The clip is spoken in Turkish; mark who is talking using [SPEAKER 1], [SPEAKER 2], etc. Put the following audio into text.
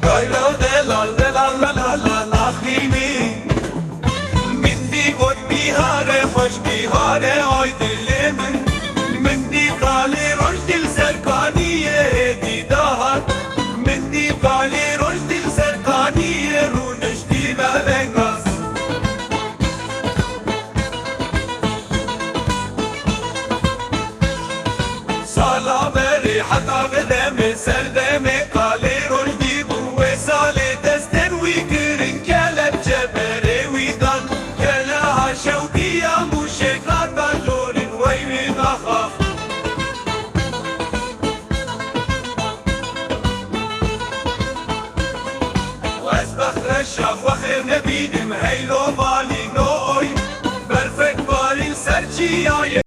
[SPEAKER 1] Gayra delal delal la la la la khimi Mindi god bihare hoş bihare oy dilimin Mindi kali roş dil serkaniye didahat Mindi kali roş dil serkaniye runeş dime vengas Sala veri hatta vedeme serdeme kali roş الشاف وخير نبيدم هيلو مالي نوي برفك بالي سرجي